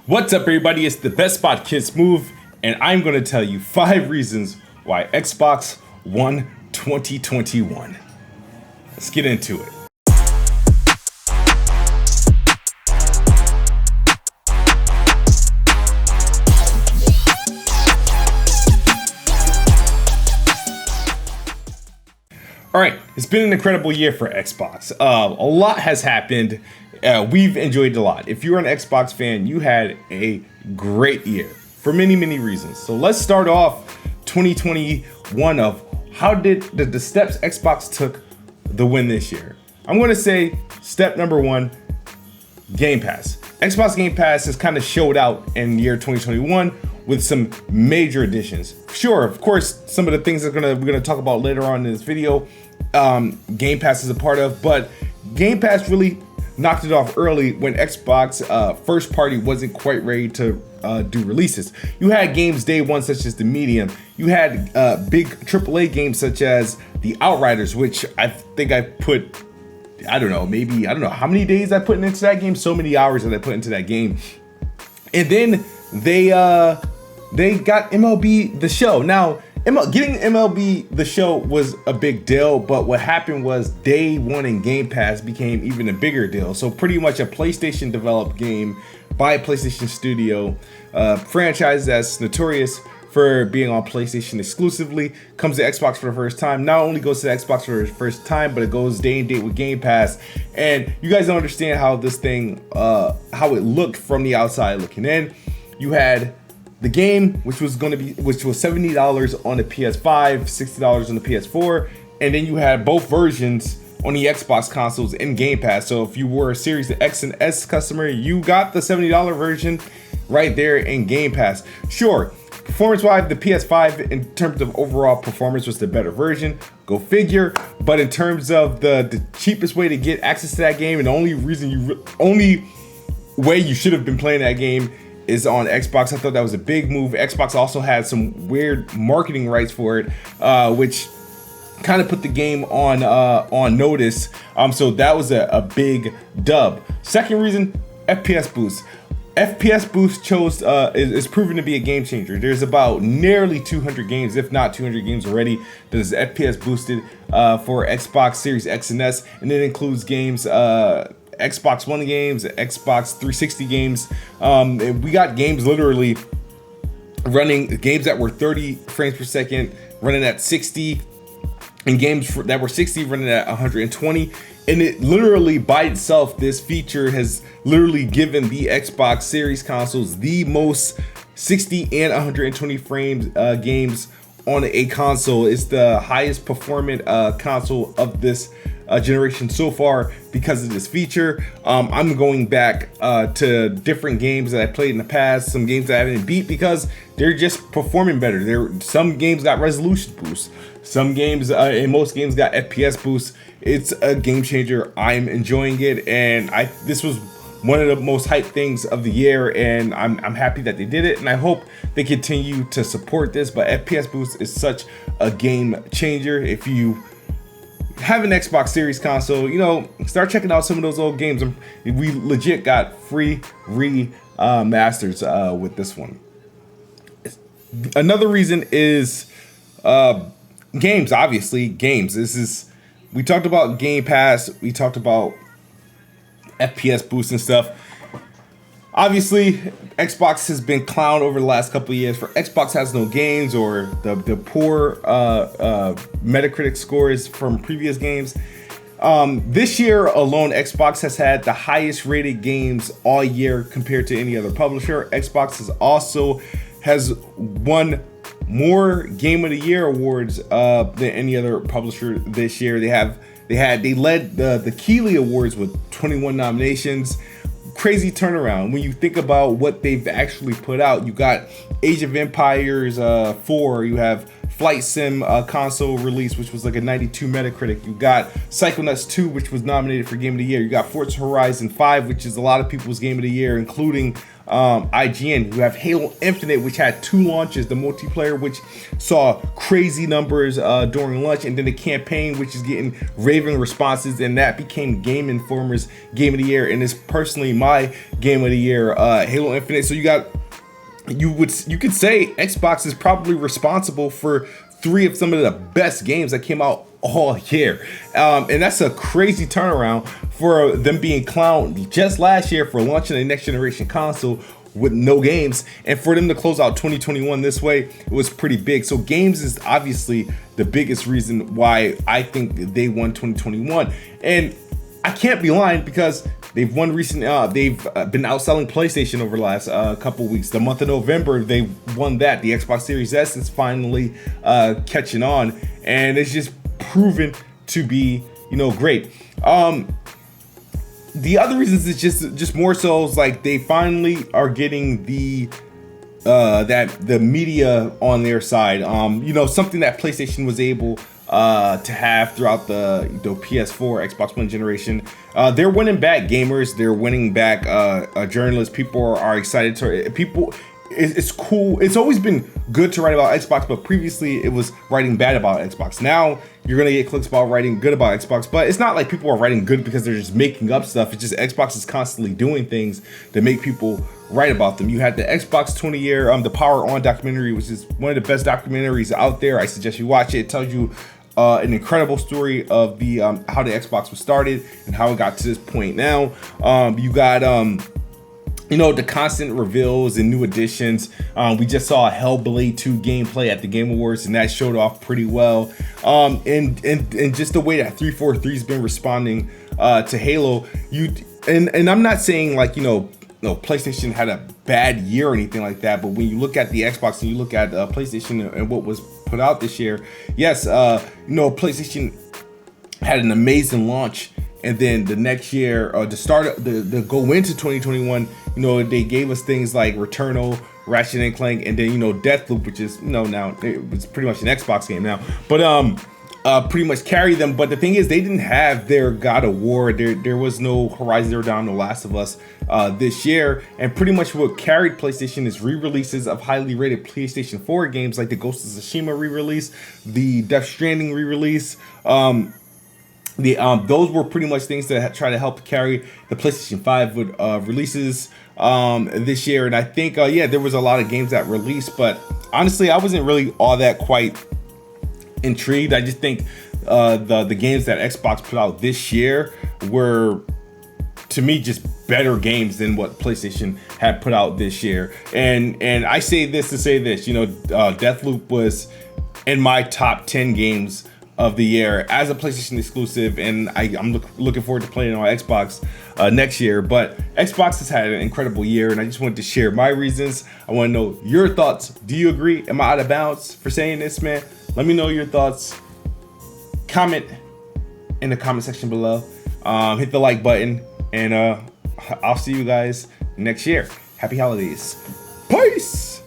What's up, everybody? It's the Best Spot Kids Move, and I'm going to tell you 5 reasons why Xbox won 2021. Let's get into it. All right, it's been an incredible year for Xbox. A lot has happened. We've enjoyed a lot. If you're an Xbox fan, you had a great year for many, many reasons. So let's start off 2021 of how did the steps Xbox took the win this year. I'm going to say step number 1, Game Pass. Xbox Game Pass has kind of showed out in year 2021 with some major additions. Sure, of course, some of the things we're gonna talk about later on in this video, Game Pass is a part of, but Game Pass really knocked it off early when Xbox first party wasn't quite ready to do releases. You had games day one such as The Medium. You had big AAA games such as The Outriders, which I think I put, I don't know how many days I put into that game, so many hours that I put into that game. And then they got MLB The Show. Now, getting MLB The Show was a big deal, but what happened was day one in Game Pass became even a bigger deal. So pretty much a PlayStation developed game by a PlayStation studio, franchise that's notorious for being on PlayStation exclusively, comes to Xbox for the first time. Not only goes to Xbox for the first time, but it goes day and date with Game Pass. And you guys don't understand how this thing, how it looked from the outside looking in. You had the game, which was $70 on the PS5, $60 on the PS4, and then you had both versions on the Xbox consoles in Game Pass. So if you were a Series X and S customer, you got the $70 version right there in Game Pass. Sure, performance-wise, the PS5 in terms of overall performance was the better version. Go figure. But in terms of the cheapest way to get access to that game, and the only way you should have been playing that game is on Xbox. I thought that was a big move. Xbox also had some weird marketing rights for it, which kind of put the game on notice. So that was a big dub. Second reason, FPS boost. FPS boost is proven to be a game changer. There's about nearly 200 games, if not 200 games already, that is FPS boosted for Xbox Series X and S, and it includes games, Xbox One games, Xbox 360 games. We got games literally running, games that were 30 frames per second running at 60, and games that were 60 running at 120. And it literally by itself, this feature has literally given the Xbox Series consoles the most 60 and 120 frames games on a console. It's the highest performant console of this generation so far because of this feature. I'm going back to different games that I played in the past, some games that I haven't beat because they're just performing better. Some games got resolution boosts, some games and most games got FPS boosts. It's a game changer. I'm enjoying it, and this was one of the most hyped things of the year, and I'm happy that they did it, and I hope they continue to support this. But FPS boost is such a game changer. If you have an Xbox Series console, start checking out some of those old games. We legit got free masters with this one. Another reason is games. Obviously, games. We talked about Game Pass. We talked about FPS boost and stuff. Obviously, Xbox has been clowned over the last couple of years for Xbox has no games, or the poor Metacritic scores from previous games. This year alone, Xbox has had the highest rated games all year compared to any other publisher. Xbox has won more Game of the Year awards than any other publisher this year. They led the Keighley Awards with 21 nominations. Crazy turnaround when you think about what they've actually put out. You got Age of Empires 4, you have Flight Sim console release, which was like a 92 Metacritic. You got Psychonauts 2, which was nominated for Game of the Year. You got Forza Horizon 5, which is a lot of people's Game of the Year, including IGN. You have Halo Infinite, which had 2 launches, the multiplayer, which saw crazy numbers during launch, and then the campaign, which is getting raving responses, and that became Game Informer's Game of the Year, and is personally my Game of the Year, Halo Infinite. So you could say Xbox is probably responsible for 3 of some of the best games that came out all year, and that's a crazy turnaround for them being clowned just last year for launching a next generation console with no games, and for them to close out 2021 this way, it was pretty big. So games is obviously the biggest reason why I think they won 2021, and I can't be lying because they've won recent. They've been outselling PlayStation over the last couple weeks. The month of November, they won that. The Xbox Series S is finally catching on, and it's just proven to be, great. The other reasons is just more so is like they finally are getting the media on their side. Something that PlayStation was able to have throughout the PS4, Xbox One generation. They're winning back gamers. They're winning back journalists. People are excited to. It's cool. It's always been good to write about Xbox, but previously it was writing bad about Xbox. Now you're gonna get clicks about writing good about Xbox, but it's not like people are writing good because they're just making up stuff. It's just Xbox is constantly doing things that make people write about them. You had the Xbox 20 year, the Power On documentary, which is one of the best documentaries out there. I suggest you watch it. It tells you an incredible story of the how the Xbox was started and how it got to this point. Now you got the constant reveals and new additions. We just saw a Hellblade 2 gameplay at the Game Awards, and that showed off pretty well. And just the way that 343's been responding to Halo. And I'm not saying like PlayStation had a bad year or anything like that, but when you look at the Xbox and you look at PlayStation and what was put out this year, yes, PlayStation had an amazing launch. And then the next year, the go into 2021, they gave us things like Returnal, Ratchet and Clank, and then Deathloop, which is now it's pretty much an Xbox game now, but pretty much carry them. But the thing is, they didn't have their God of War. There was no Horizon Zero Dawn, no Last of Us this year, and pretty much what carried PlayStation is re-releases of highly rated PlayStation 4 games like the Ghost of Tsushima re-release, the Death Stranding re-release. Those were pretty much things that try to help carry the PlayStation 5 with releases this year. And I think, there was a lot of games that released, but honestly, I wasn't really all that quite intrigued. I just think the games that Xbox put out this year were, to me, just better games than what PlayStation had put out this year. And I say this to say this, Deathloop was in my top 10 games of the year as a PlayStation exclusive, and I'm looking forward to playing on Xbox next year. But Xbox has had an incredible year, and I just wanted to share my reasons. I want to know your thoughts. Do you agree? Am I out of bounds for saying this, man? Let me know your thoughts. Comment in the comment section below. Hit the like button, and I'll see you guys next year. Happy holidays. Peace.